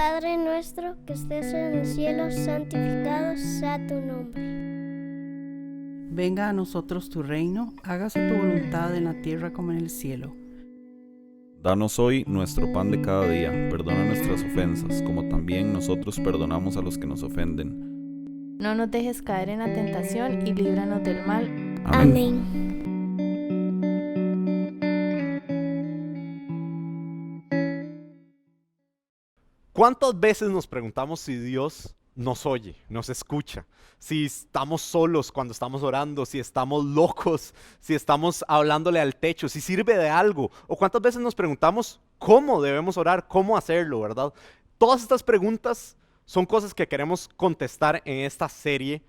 Padre nuestro que estés en el cielo, santificado sea tu nombre. Venga a nosotros tu reino, hágase tu voluntad en la tierra como en el cielo. Danos hoy nuestro pan de cada día, perdona nuestras ofensas, como también nosotros perdonamos a los que nos ofenden. No nos dejes caer en la tentación y líbranos del mal. Amén. Amén. ¿Cuántas veces nos preguntamos si Dios nos oye, nos escucha? Si estamos solos cuando estamos orando, si estamos locos, si estamos hablándole al techo, si sirve de algo. O cuántas veces nos preguntamos cómo debemos orar, cómo hacerlo, ¿verdad? Todas estas preguntas son cosas que queremos contestar en esta serie.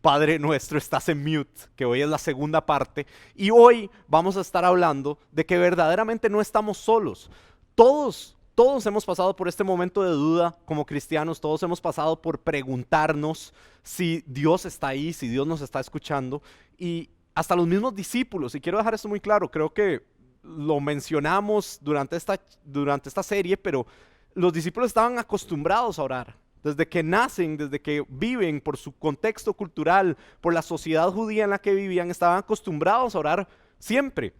Padre Nuestro, estás en mute, que hoy es la segunda parte. Y hoy vamos a estar hablando de que verdaderamente no estamos solos. Todos hemos pasado por este momento de duda como cristianos, todos hemos pasado por preguntarnos si Dios está ahí, si Dios nos está escuchando, y hasta los mismos discípulos, y quiero dejar esto muy claro, creo que lo mencionamos durante esta serie, pero los discípulos estaban acostumbrados a orar. Desde que nacen, desde que viven, por su contexto cultural, por la sociedad judía en la que vivían, estaban acostumbrados a orar siempre.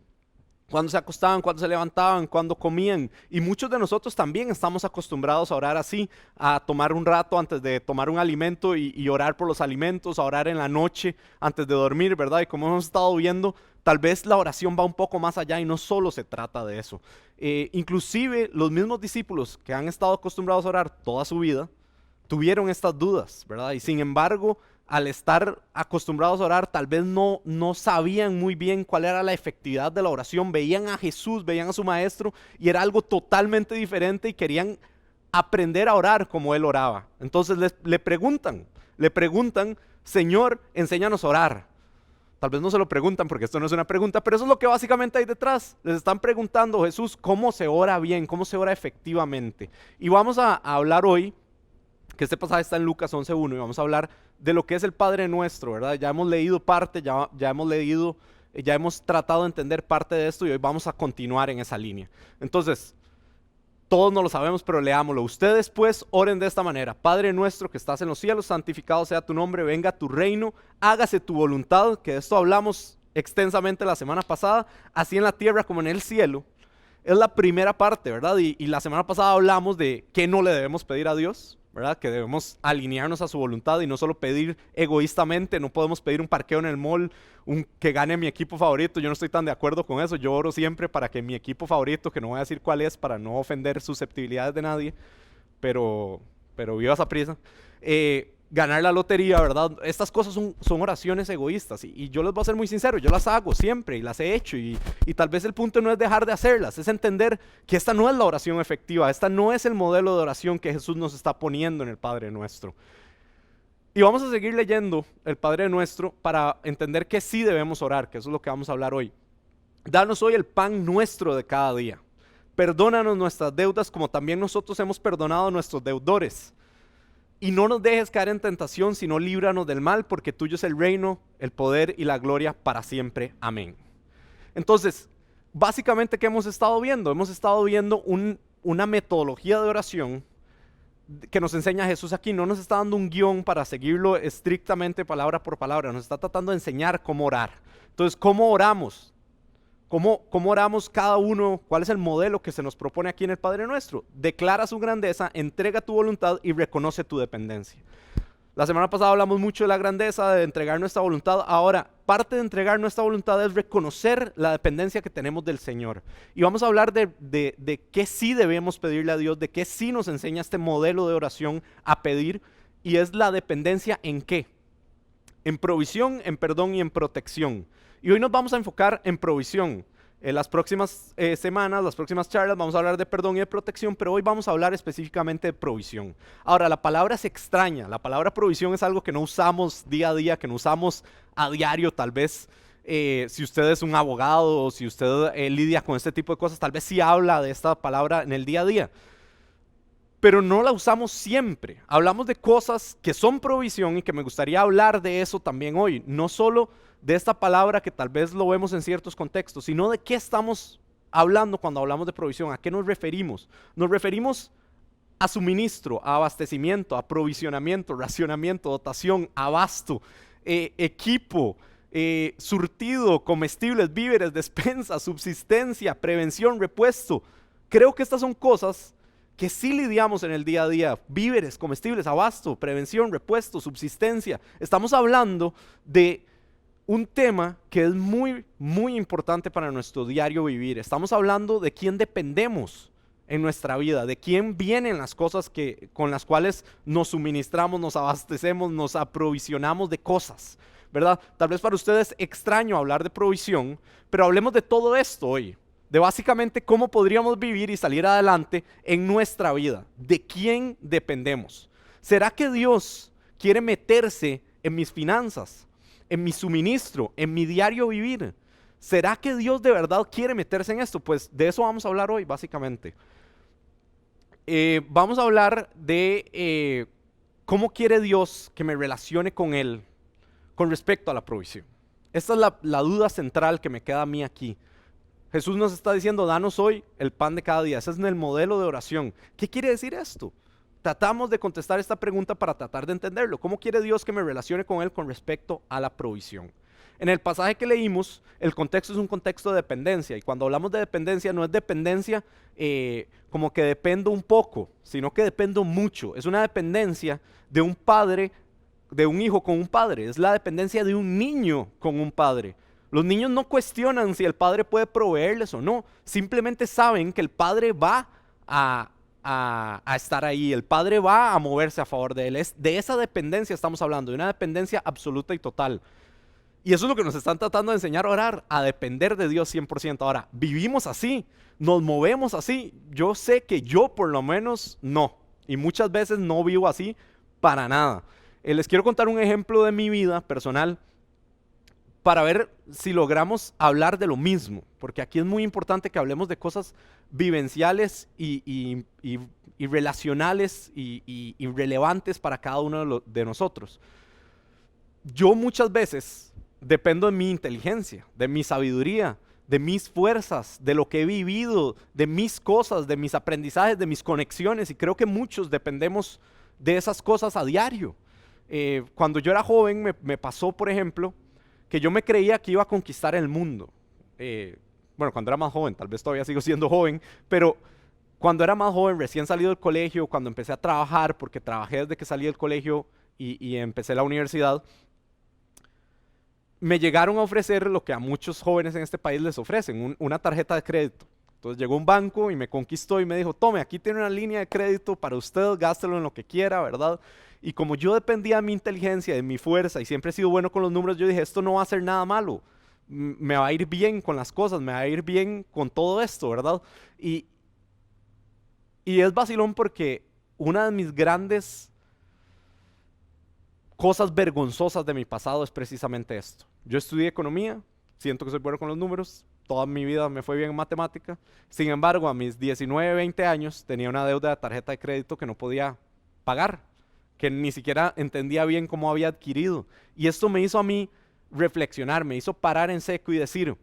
Cuando se acostaban, cuando se levantaban, cuando comían. Y muchos de nosotros también estamos acostumbrados a orar así, a tomar un rato antes de tomar un alimento y orar por los alimentos, a orar en la noche antes de dormir, ¿verdad? Y como hemos estado viendo, tal vez la oración va un poco más allá y no solo se trata de eso. Inclusive los mismos discípulos que han estado acostumbrados a orar toda su vida, tuvieron estas dudas, ¿verdad? Y sin embargo, al estar acostumbrados a orar, tal vez no sabían muy bien cuál era la efectividad de la oración. Veían a Jesús, veían a su maestro y era algo totalmente diferente y querían aprender a orar como él oraba. Entonces le preguntan, Señor, enséñanos a orar. Tal vez no se lo preguntan porque esto no es una pregunta, pero eso es lo que básicamente hay detrás. Les están preguntando, Jesús, ¿cómo se ora bien? ¿Cómo se ora efectivamente? Y vamos a hablar hoy, que este pasaje está en Lucas 11:1, y vamos a hablar de lo que es el Padre Nuestro, ¿verdad? Ya hemos leído parte, ya hemos tratado de entender parte de esto y hoy vamos a continuar en esa línea. Entonces, todos no lo sabemos, pero leámoslo. Ustedes pues oren de esta manera: Padre Nuestro que estás en los cielos, santificado sea tu nombre, venga tu reino, hágase tu voluntad, que de esto hablamos extensamente la semana pasada, así en la tierra como en el cielo. Es la primera parte, ¿verdad? Y la semana pasada hablamos de qué no le debemos pedir a Dios, ¿verdad? Que debemos alinearnos a su voluntad y no solo pedir egoístamente. No podemos pedir un parqueo en el mall, que gane mi equipo favorito. Yo no estoy tan de acuerdo con eso. Yo oro siempre para que mi equipo favorito, que no voy a decir cuál es para no ofender susceptibilidades de nadie, pero viva esa prisa, ganar la lotería, ¿verdad? Estas cosas son oraciones egoístas y yo les voy a ser muy sincero, yo las hago siempre y las he hecho y tal vez el punto no es dejar de hacerlas, es entender que esta no es la oración efectiva, esta no es el modelo de oración que Jesús nos está poniendo en el Padre Nuestro. Y vamos a seguir leyendo el Padre Nuestro para entender que sí debemos orar, que eso es lo que vamos a hablar hoy. Danos hoy el pan nuestro de cada día. Perdónanos nuestras deudas como también nosotros hemos perdonado a nuestros deudores. Y no nos dejes caer en tentación, sino líbranos del mal, porque tuyo es el reino, el poder y la gloria para siempre. Amén. Entonces, básicamente, ¿qué hemos estado viendo? Hemos estado viendo una metodología de oración que nos enseña Jesús aquí. No nos está dando un guión para seguirlo estrictamente palabra por palabra. Nos está tratando de enseñar cómo orar. Entonces, ¿cómo oramos? ¿Cómo oramos cada uno? ¿Cuál es el modelo que se nos propone aquí en el Padre Nuestro? Declara su grandeza, entrega tu voluntad y reconoce tu dependencia. La semana pasada hablamos mucho de la grandeza, de entregar nuestra voluntad. Ahora, parte de entregar nuestra voluntad es reconocer la dependencia que tenemos del Señor. Y vamos a hablar de qué sí debemos pedirle a Dios, de qué sí nos enseña este modelo de oración a pedir. Y es la dependencia ¿en qué? En provisión, en perdón y en protección. Y hoy nos vamos a enfocar en provisión. En las próximas semanas, las próximas charlas, vamos a hablar de perdón y de protección, pero hoy vamos a hablar específicamente de provisión. Ahora, la palabra es extraña. La palabra provisión es algo que no usamos día a día, que no usamos a diario. Tal vez si usted es un abogado o si usted lidia con este tipo de cosas, tal vez sí habla de esta palabra en el día a día. Pero no la usamos siempre. Hablamos de cosas que son provisión y que me gustaría hablar de eso también hoy. No solo de esta palabra que tal vez lo vemos en ciertos contextos, sino de qué estamos hablando cuando hablamos de provisión, a qué nos referimos. Nos referimos a suministro, a abastecimiento, a aprovisionamiento, racionamiento, dotación, abasto, equipo, surtido, comestibles, víveres, despensa, subsistencia, prevención, repuesto. Creo que estas son cosas que sí lidiamos en el día a día. Víveres, comestibles, abasto, prevención, repuesto, subsistencia. Estamos hablando de un tema que es muy, muy importante para nuestro diario vivir. Estamos hablando de quién dependemos en nuestra vida, de quién vienen las cosas con las cuales nos suministramos, nos abastecemos, nos aprovisionamos de cosas, ¿verdad? Tal vez para ustedes es extraño hablar de provisión, pero hablemos de todo esto hoy, de básicamente cómo podríamos vivir y salir adelante en nuestra vida, de quién dependemos. ¿Será que Dios quiere meterse en mis finanzas, en mi suministro, en mi diario vivir? ¿Será que Dios de verdad quiere meterse en esto? Pues de eso vamos a hablar hoy, básicamente. Vamos a hablar de cómo quiere Dios que me relacione con Él con respecto a la provisión. Esta es la duda central que me queda a mí aquí. Jesús nos está diciendo, danos hoy el pan de cada día. Ese es el modelo de oración. ¿Qué quiere decir esto? Tratamos de contestar esta pregunta para tratar de entenderlo. ¿Cómo quiere Dios que me relacione con Él con respecto a la provisión? En el pasaje que leímos, el contexto es un contexto de dependencia. Y cuando hablamos de dependencia, no es dependencia como que dependo un poco, sino que dependo mucho. Es una dependencia de un padre, de un hijo con un padre. Es la dependencia de un niño con un padre. Los niños no cuestionan si el padre puede proveerles o no. Simplemente saben que el padre va a estar ahí. El padre va a moverse a favor de él. De esa dependencia estamos hablando, de una dependencia absoluta y total. Y eso es lo que nos están tratando de enseñar a orar, a depender de Dios 100%. Ahora, vivimos así, nos movemos así. Yo sé que yo por lo menos no. Y muchas veces no vivo así para nada. Les quiero contar un ejemplo de mi vida personal para ver si logramos hablar de lo mismo. Porque aquí es muy importante que hablemos de cosas vivenciales y relacionales y relevantes para cada uno de nosotros. Yo muchas veces dependo de mi inteligencia, de mi sabiduría, de mis fuerzas, de lo que he vivido, de mis cosas, de mis aprendizajes, de mis conexiones. Y creo que muchos dependemos de esas cosas a diario. Cuando yo era joven me pasó, por ejemplo, que yo me creía que iba a conquistar el mundo. Bueno, cuando era más joven, tal vez todavía sigo siendo joven, pero cuando era más joven, recién salido del colegio, cuando empecé a trabajar, porque trabajé desde que salí del colegio y empecé la universidad, me llegaron a ofrecer lo que a muchos jóvenes en este país les ofrecen, una tarjeta de crédito. Entonces llegó un banco y me conquistó y me dijo, tome, aquí tiene una línea de crédito para usted, gástelo en lo que quiera, ¿verdad? Y como yo dependía de mi inteligencia, de mi fuerza y siempre he sido bueno con los números, yo dije, esto no va a ser nada malo. Me va a ir bien con las cosas, me va a ir bien con todo esto, ¿verdad? Y es vacilón porque una de mis grandes cosas vergonzosas de mi pasado es precisamente esto. Yo estudié economía, siento que soy bueno con los números, toda mi vida me fue bien en matemática. Sin embargo, a mis 19, 20 años tenía una deuda de tarjeta de crédito que no podía pagar, que ni siquiera entendía bien cómo había adquirido. Y esto me hizo a mí reflexionar, me hizo parar en seco y decir,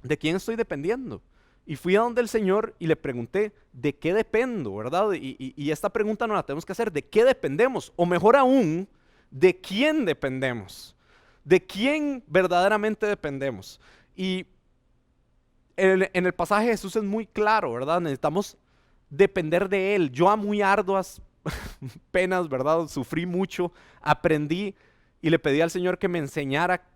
¿de quién estoy dependiendo? Y fui a donde el Señor y le pregunté, ¿de qué dependo? ¿Verdad? Y esta pregunta nos la tenemos que hacer, ¿de qué dependemos? O mejor aún, ¿de quién dependemos? ¿De quién verdaderamente dependemos? Y en el pasaje Jesús es muy claro, ¿verdad? Necesitamos depender de Él. Yo a muy arduas penas, ¿verdad? Sufrí mucho, aprendí y le pedí al Señor que me enseñara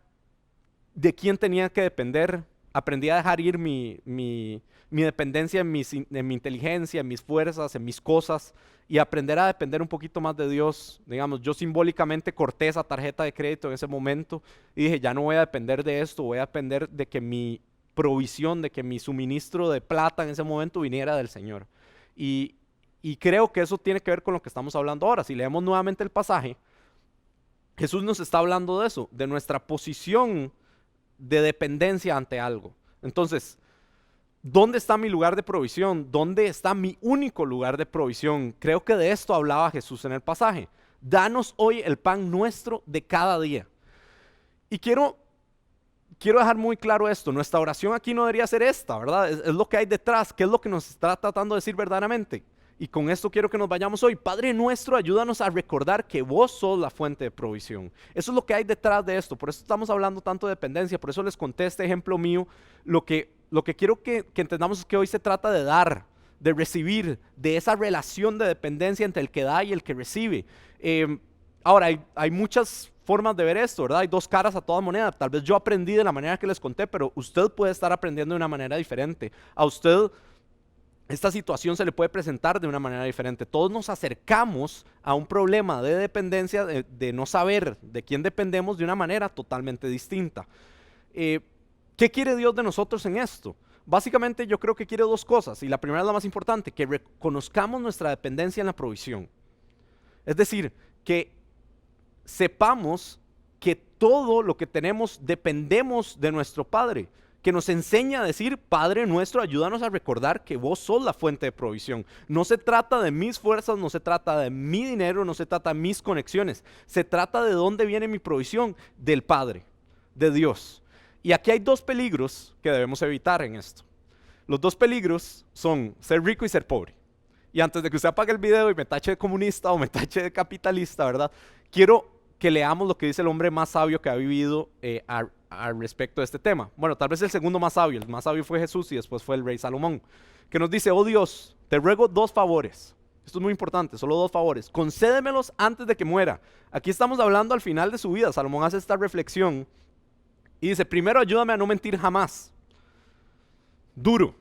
de quién tenía que depender. Aprendí a dejar ir mi dependencia en mi inteligencia, en mis fuerzas, en mis cosas y aprender a depender un poquito más de Dios. Digamos, yo simbólicamente corté esa tarjeta de crédito en ese momento y dije, ya no voy a depender de esto, voy a depender de que mi provisión, de que mi suministro de plata en ese momento viniera del Señor. Y creo que eso tiene que ver con lo que estamos hablando ahora. Si leemos nuevamente el pasaje, Jesús nos está hablando de eso, de nuestra posición de dependencia ante algo. Entonces, ¿dónde está mi lugar de provisión? ¿Dónde está mi único lugar de provisión? Creo que de esto hablaba Jesús en el pasaje. Danos hoy el pan nuestro de cada día. Y quiero dejar muy claro esto. Nuestra oración aquí no debería ser esta, ¿verdad? Es lo que hay detrás. ¿Qué es lo que nos está tratando de decir verdaderamente? Y con esto quiero que nos vayamos hoy. Padre nuestro, ayúdanos a recordar que vos sos la fuente de provisión. Eso es lo que hay detrás de esto. Por eso estamos hablando tanto de dependencia. Por eso les conté este ejemplo mío. Lo que quiero que entendamos es que hoy se trata de dar, de recibir, de esa relación de dependencia entre el que da y el que recibe. Ahora, hay muchas formas de ver esto, ¿verdad? Hay dos caras a toda moneda. Tal vez yo aprendí de la manera que les conté, pero usted puede estar aprendiendo de una manera diferente. A usted esta situación se le puede presentar de una manera diferente. Todos nos acercamos a un problema de dependencia, de no saber de quién dependemos de una manera totalmente distinta. ¿Qué quiere Dios de nosotros en esto? Básicamente yo creo que quiere dos cosas, y la primera es la más importante, que reconozcamos nuestra dependencia en la provisión. Es decir, que sepamos que todo lo que tenemos dependemos de nuestro Padre, que nos enseña a decir, Padre nuestro, ayúdanos a recordar que vos sos la fuente de provisión. No se trata de mis fuerzas, no se trata de mi dinero, no se trata de mis conexiones. Se trata de dónde viene mi provisión, del Padre, de Dios. Y aquí hay dos peligros que debemos evitar en esto. Los dos peligros son ser rico y ser pobre. Y antes de que usted apague el video y me tache de comunista o me tache de capitalista, ¿verdad? Quiero que leamos lo que dice el hombre más sabio que ha vivido al respecto de este tema. Bueno, tal vez el segundo más sabio. El más sabio fue Jesús y después fue el rey Salomón, que nos dice, oh Dios, te ruego dos favores. Esto es muy importante, solo dos favores. Concédemelos antes de que muera. Aquí estamos hablando al final de su vida. Salomón hace esta reflexión y dice, primero, ayúdame a no mentir jamás. Duro.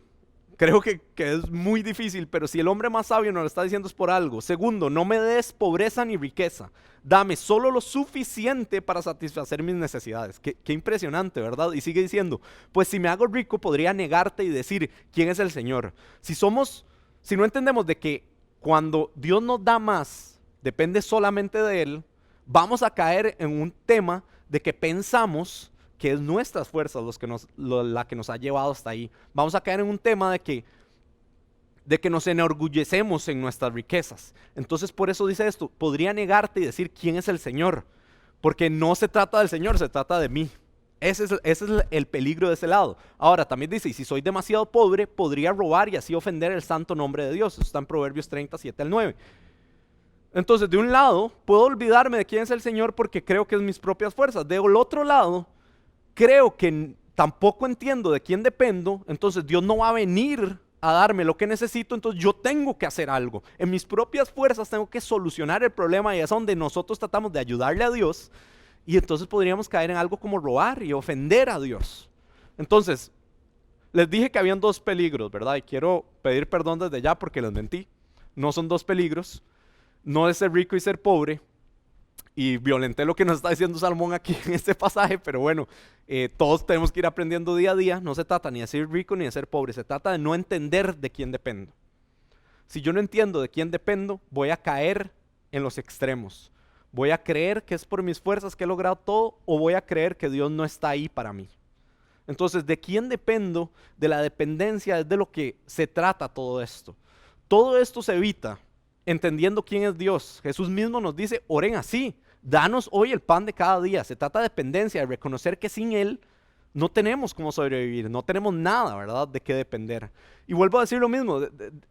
Creo que es muy difícil, pero si el hombre más sabio nos lo está diciendo es por algo. Segundo, no me des pobreza ni riqueza. Dame solo lo suficiente para satisfacer mis necesidades. Qué impresionante, ¿verdad? Y sigue diciendo, pues si me hago rico podría negarte y decir, ¿quién es el Señor? Si no entendemos de que cuando Dios nos da más, depende solamente de Él, vamos a caer en un tema de que pensamos que es nuestras fuerzas la que nos ha llevado hasta ahí. Vamos a caer en un tema de que nos enorgullecemos en nuestras riquezas. Entonces por eso dice esto, podría negarte y decir quién es el Señor, porque no se trata del Señor, se trata de mí. Ese es el peligro de ese lado. Ahora también dice, y si soy demasiado pobre, podría robar y así ofender el santo nombre de Dios. Eso está en Proverbios 37 al 9. Entonces de un lado, puedo olvidarme de quién es el Señor porque creo que es mis propias fuerzas. Del otro lado, creo que tampoco entiendo de quién dependo, entonces Dios no va a venir a darme lo que necesito, entonces yo tengo que hacer algo. En mis propias fuerzas tengo que solucionar el problema y es donde nosotros tratamos de ayudarle a Dios y entonces podríamos caer en algo como robar y ofender a Dios. Entonces, les dije que habían dos peligros, ¿verdad? Y quiero pedir perdón desde ya porque les mentí. No son dos peligros, no es ser rico y ser pobre. Y violenté lo que nos está diciendo Salomón aquí en este pasaje, pero bueno, todos tenemos que ir aprendiendo día a día. No se trata ni de ser rico ni de ser pobre, se trata de no entender de quién dependo. Si yo no entiendo de quién dependo, voy a caer en los extremos. Voy a creer que es por mis fuerzas que he logrado todo o voy a creer que Dios no está ahí para mí. Entonces, ¿de quién dependo? De la dependencia es de lo que se trata todo esto. Todo esto se evita entendiendo quién es Dios. Jesús mismo nos dice, oren así. Danos hoy el pan de cada día. Se trata de dependencia, de reconocer que sin Él no tenemos cómo sobrevivir, no tenemos nada, ¿verdad?, de qué depender. Y vuelvo a decir lo mismo,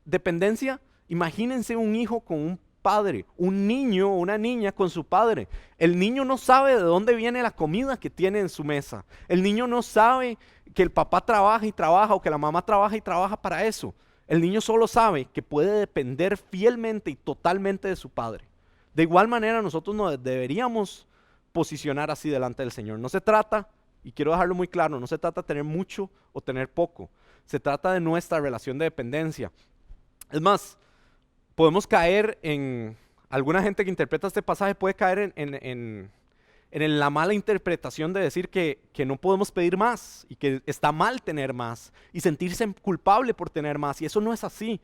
dependencia, imagínense un hijo con un padre, un niño o una niña con su padre. El niño no sabe de dónde viene la comida que tiene en su mesa. El niño no sabe que el papá trabaja y trabaja o que la mamá trabaja y trabaja para eso. El niño solo sabe que puede depender fielmente y totalmente de su padre. De igual manera nosotros nos deberíamos posicionar así delante del Señor. No se trata, y quiero dejarlo muy claro, no se trata de tener mucho o tener poco. Se trata de nuestra relación de dependencia. Es más, podemos caer en, alguna gente que interpreta este pasaje puede caer en la mala interpretación de decir que no podemos pedir más y que está mal tener más y sentirse culpable por tener más, y eso no es así.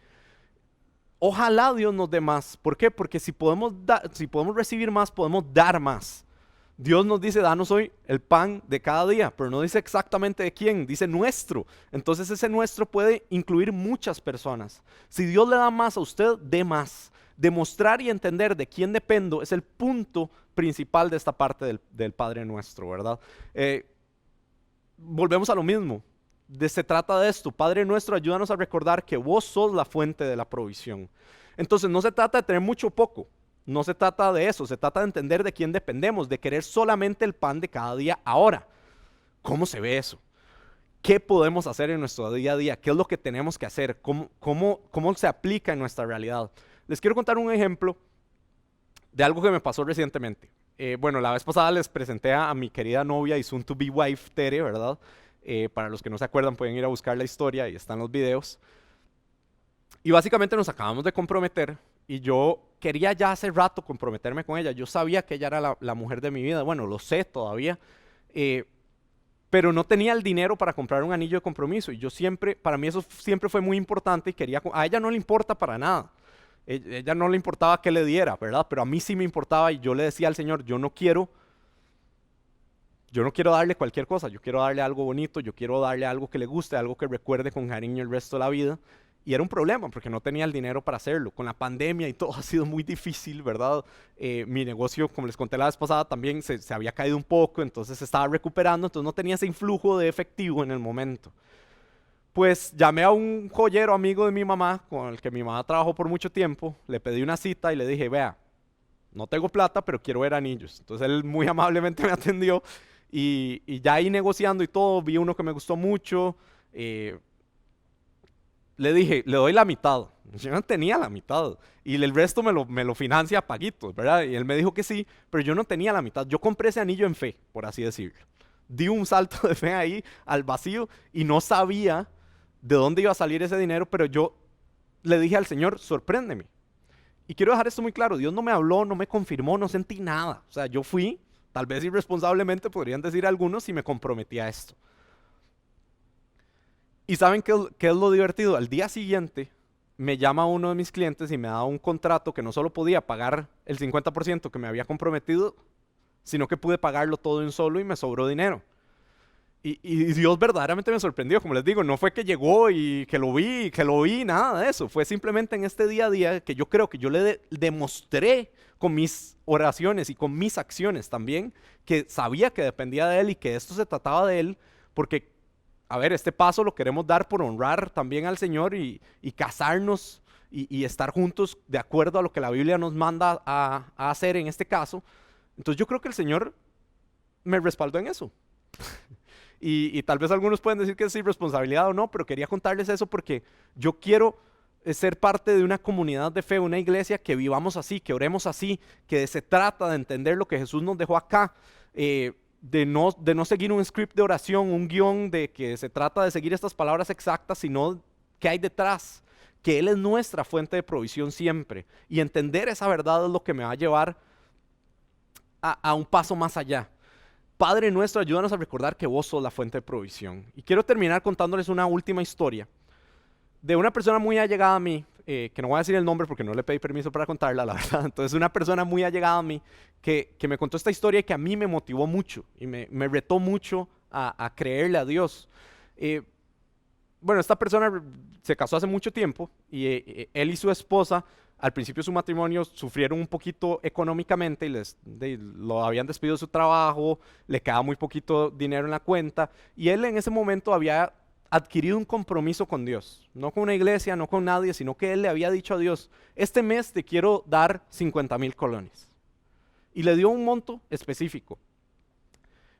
Ojalá Dios nos dé más. ¿Por qué? Porque si podemos recibir más, podemos dar más. Dios nos dice, danos hoy el pan de cada día, pero no dice exactamente de quién, dice nuestro. Entonces ese nuestro puede incluir muchas personas. Si Dios le da más a usted, dé más. Demostrar y entender de quién dependo es el punto principal de esta parte del Padre Nuestro, ¿verdad? Volvemos a lo mismo. Se trata de esto, Padre Nuestro, ayúdanos a recordar que vos sos la fuente de la provisión. Entonces no se trata de tener mucho o poco, no se trata de eso, se trata de entender de quién dependemos, de querer solamente el pan de cada día ahora. ¿Cómo se ve eso? ¿Qué podemos hacer en nuestro día a día? ¿Qué es lo que tenemos que hacer? ¿Cómo se aplica en nuestra realidad? Les quiero contar un ejemplo de algo que me pasó recientemente. Bueno, la vez pasada les presenté a mi querida novia y soon to be wife, Tere, ¿verdad? Para los que no se acuerdan pueden ir a buscar la historia y están los videos. Y básicamente nos acabamos de comprometer y yo quería ya hace rato comprometerme con ella. Yo sabía que ella era la mujer de mi vida, bueno, lo sé todavía, pero no tenía el dinero para comprar un anillo de compromiso y yo siempre, para mí eso siempre fue muy importante y quería, a ella no le importa para nada. Ella no le importaba que le diera, ¿verdad? Pero a mí sí me importaba y yo le decía al Señor, yo no quiero darle cualquier cosa, yo quiero darle algo bonito, yo quiero darle algo que le guste, algo que recuerde con cariño el resto de la vida. Y era un problema porque no tenía el dinero para hacerlo. Con la pandemia y todo ha sido muy difícil, ¿verdad? Mi negocio, como les conté la vez pasada, también se había caído un poco, entonces se estaba recuperando, entonces no tenía ese influjo de efectivo en el momento. Pues llamé a un joyero amigo de mi mamá, con el que mi mamá trabajó por mucho tiempo, le pedí una cita y le dije, vea, no tengo plata, pero quiero ver anillos. Entonces él muy amablemente me atendió y ya ahí negociando y todo, vi uno que me gustó mucho. Le dije, le doy la mitad. Yo no tenía la mitad. Y el resto me lo financia a paguitos, ¿verdad? Y él me dijo que sí, pero yo no tenía la mitad. Yo compré ese anillo en fe, por así decirlo. Di un salto de fe ahí al vacío y no sabía de dónde iba a salir ese dinero, pero yo le dije al Señor, sorpréndeme. Y quiero dejar esto muy claro, Dios no me habló, no me confirmó, no sentí nada. O sea, yo fui, tal vez irresponsablemente podrían decir algunos, y me comprometí a esto. ¿Y saben qué es lo divertido? Al día siguiente me llama uno de mis clientes y me da un contrato que no solo podía pagar el 50% que me había comprometido, sino que pude pagarlo todo de un solo y me sobró dinero. Y Dios verdaderamente me sorprendió, como les digo, no fue que llegó y que lo vi, nada de eso. Fue simplemente en este día a día que yo creo que yo le demostré con mis oraciones y con mis acciones también, que sabía que dependía de Él y que esto se trataba de Él, porque a ver, este paso lo queremos dar por honrar también al Señor y casarnos y estar juntos de acuerdo a lo que la Biblia nos manda a hacer en este caso. Entonces yo creo que el Señor me respaldó en eso. y tal vez algunos pueden decir que es irresponsabilidad o no, pero quería contarles eso porque yo quiero ser parte de una comunidad de fe, una iglesia que vivamos así, que oremos así, que se trata de entender lo que Jesús nos dejó acá. De no seguir un script de oración, un guión de que se trata de seguir estas palabras exactas, sino qué hay detrás, que Él es nuestra fuente de provisión siempre. Y entender esa verdad es lo que me va a llevar a un paso más allá. Padre nuestro, ayúdanos a recordar que vos sos la fuente de provisión. Y quiero terminar contándoles una última historia de una persona muy allegada a mí, que no voy a decir el nombre porque no le pedí permiso para contarla, la verdad. Entonces una persona muy allegada a mí que me contó esta historia y que a mí me motivó mucho y me retó mucho a creerle a Dios. Bueno, esta persona se casó hace mucho tiempo y él y su esposa al principio de su matrimonio sufrieron un poquito económicamente y lo habían despedido de su trabajo, le quedaba muy poquito dinero en la cuenta y él en ese momento había adquirido un compromiso con Dios, no con una iglesia, no con nadie, sino que él le había dicho a Dios, este mes te quiero dar 50,000 colones. Y le dio un monto específico.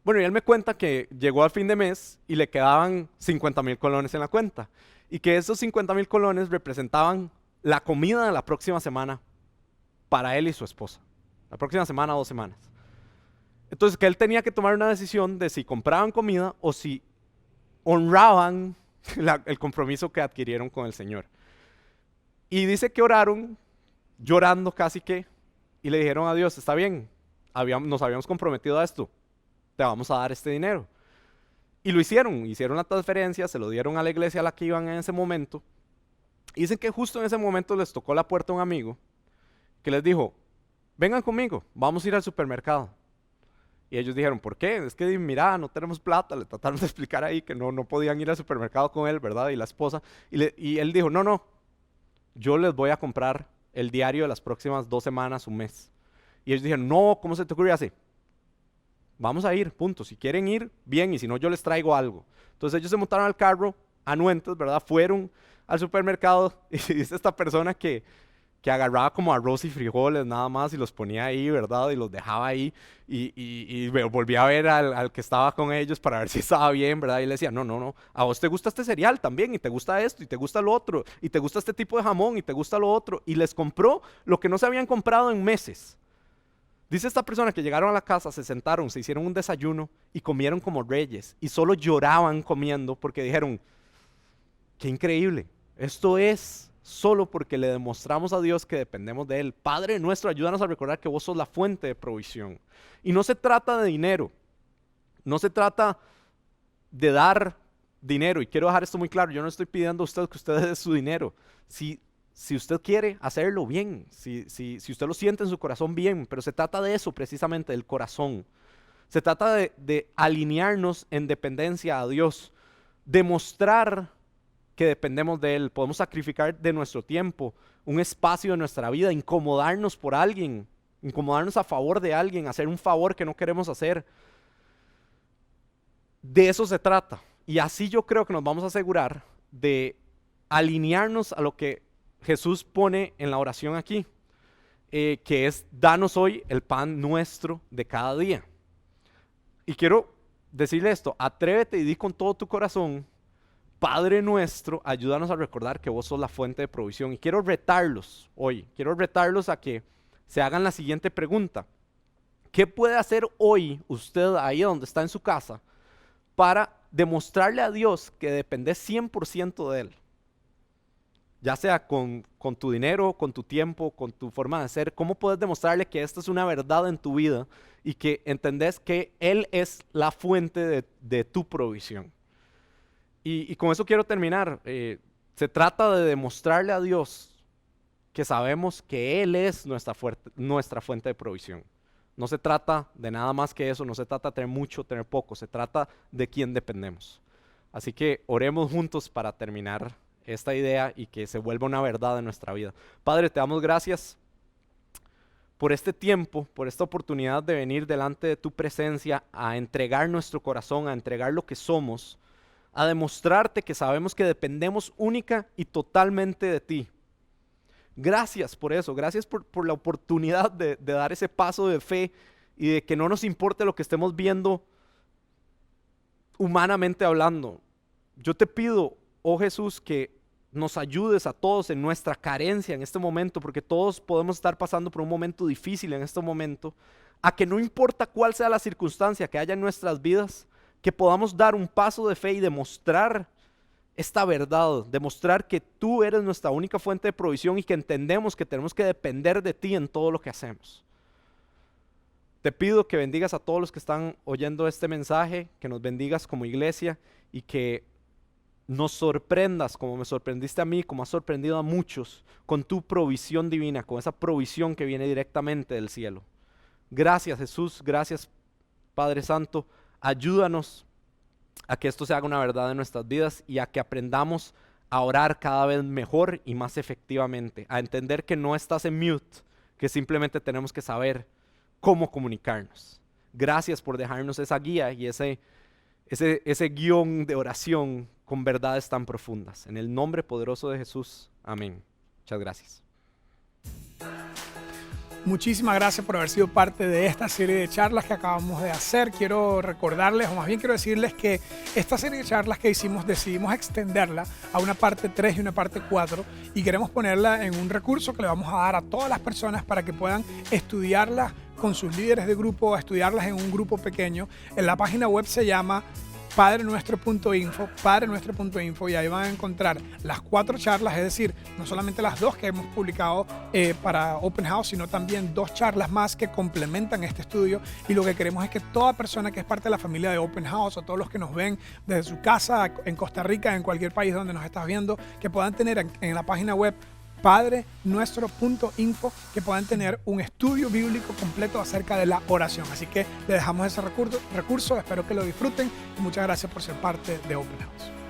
Bueno, y él me cuenta que llegó al fin de mes y le quedaban 50,000 colones en la cuenta. Y que esos 50,000 colones representaban la comida de la próxima semana para él y su esposa. La próxima semana, 2 semanas. Entonces que él tenía que tomar una decisión de si compraban comida o si honraban el compromiso que adquirieron con el Señor. Y dice que oraron, llorando casi que, y le dijeron a Dios, está bien, nos habíamos comprometido a esto, te vamos a dar este dinero. Y lo hicieron la transferencia, se lo dieron a la iglesia a la que iban en ese momento. Y dicen que justo en ese momento les tocó la puerta a un amigo que les dijo, vengan conmigo, vamos a ir al supermercado. Y ellos dijeron, ¿por qué? Es que mira, no tenemos plata. Le trataron de explicar ahí que no podían ir al supermercado con él, ¿verdad? Y la esposa. Y él dijo, no, yo les voy a comprar el diario de las próximas 2 semanas, un mes. Y ellos dijeron, no, ¿cómo se te ocurre así? Vamos a ir, punto. Si quieren ir, bien, y si no, yo les traigo algo. Entonces ellos se montaron al carro, anuentes, ¿verdad? Fueron al supermercado y dice esta persona que que agarraba como arroz y frijoles nada más y los ponía ahí, ¿verdad? Y los dejaba ahí y volvía a ver al que estaba con ellos para ver si estaba bien, ¿verdad? Y le decía, no, a vos te gusta este cereal también y te gusta esto y te gusta lo otro y te gusta este tipo de jamón y te gusta lo otro. Y les compró lo que no se habían comprado en meses. Dice esta persona que llegaron a la casa, se sentaron, se hicieron un desayuno y comieron como reyes y solo lloraban comiendo porque dijeron, qué increíble, esto es solo porque le demostramos a Dios que dependemos de Él. Padre nuestro, ayúdanos a recordar que vos sos la fuente de provisión. Y no se trata de dinero, no se trata de dar dinero. Y quiero dejar esto muy claro, yo no estoy pidiendo a usted que usted dé su dinero. Si usted quiere hacerlo bien, si usted lo siente en su corazón bien, pero se trata de eso precisamente, del corazón. Se trata de alinearnos en dependencia a Dios, demostrar que dependemos de Él. Podemos sacrificar de nuestro tiempo, un espacio de nuestra vida, incomodarnos por alguien, incomodarnos a favor de alguien, hacer un favor que no queremos hacer. De eso se trata. Y así yo creo que nos vamos a asegurar de alinearnos a lo que Jesús pone en la oración aquí, que es, danos hoy el pan nuestro de cada día. Y quiero decirle esto, atrévete y di con todo tu corazón, Padre nuestro, ayúdanos a recordar que vos sos la fuente de provisión. Y quiero retarlos hoy, quiero retarlos a que se hagan la siguiente pregunta. ¿Qué puede hacer hoy usted ahí donde está en su casa para demostrarle a Dios que depende 100% de Él? Ya sea con tu dinero, con tu tiempo, con tu forma de ser. ¿Cómo puedes demostrarle que esta es una verdad en tu vida y que entendés que Él es la fuente de tu provisión? Y con eso quiero terminar. Se trata de demostrarle a Dios que sabemos que Él es nuestra fuente de provisión. No se trata de nada más que eso, no se trata de tener mucho, tener poco, se trata de quién dependemos. Así que oremos juntos para terminar esta idea y que se vuelva una verdad en nuestra vida. Padre, te damos gracias por este tiempo, por esta oportunidad de venir delante de tu presencia a entregar nuestro corazón, a entregar lo que somos, a demostrarte que sabemos que dependemos única y totalmente de ti. Gracias por eso, gracias por la oportunidad de dar ese paso de fe y de que no nos importe lo que estemos viendo humanamente hablando. Yo te pido, oh Jesús, que nos ayudes a todos en nuestra carencia en este momento, porque todos podemos estar pasando por un momento difícil en este momento, a que no importa cuál sea la circunstancia que haya en nuestras vidas, que podamos dar un paso de fe y demostrar esta verdad, demostrar que tú eres nuestra única fuente de provisión y que entendemos que tenemos que depender de ti en todo lo que hacemos. Te pido que bendigas a todos los que están oyendo este mensaje, que nos bendigas como iglesia y que nos sorprendas como me sorprendiste a mí, como has sorprendido a muchos, con tu provisión divina, con esa provisión que viene directamente del cielo. Gracias Jesús, gracias Padre Santo. Ayúdanos a que esto se haga una verdad en nuestras vidas y a que aprendamos a orar cada vez mejor y más efectivamente, a entender que no estás en mute, que simplemente tenemos que saber cómo comunicarnos. Gracias por dejarnos esa guía y ese guión de oración con verdades tan profundas. En el nombre poderoso de Jesús, amén. Muchas gracias. Muchísimas gracias por haber sido parte de esta serie de charlas que acabamos de hacer. Quiero recordarles, o más bien quiero decirles que esta serie de charlas que hicimos, decidimos extenderla a una parte 3 y una parte 4 y queremos ponerla en un recurso que le vamos a dar a todas las personas para que puedan estudiarlas con sus líderes de grupo, estudiarlas en un grupo pequeño. En la página web se llama padrenuestro.info, y ahí van a encontrar las 4 charlas, es decir, no solamente las 2 que hemos publicado para Open House, sino también 2 charlas más que complementan este estudio. Y lo que queremos es que toda persona que es parte de la familia de Open House, o todos los que nos ven desde su casa, en Costa Rica, en cualquier país donde nos estás viendo, que puedan tener en la página web padrenuestro.info, que puedan tener un estudio bíblico completo acerca de la oración. Así que le dejamos ese recurso, espero que lo disfruten y muchas gracias por ser parte de Open House.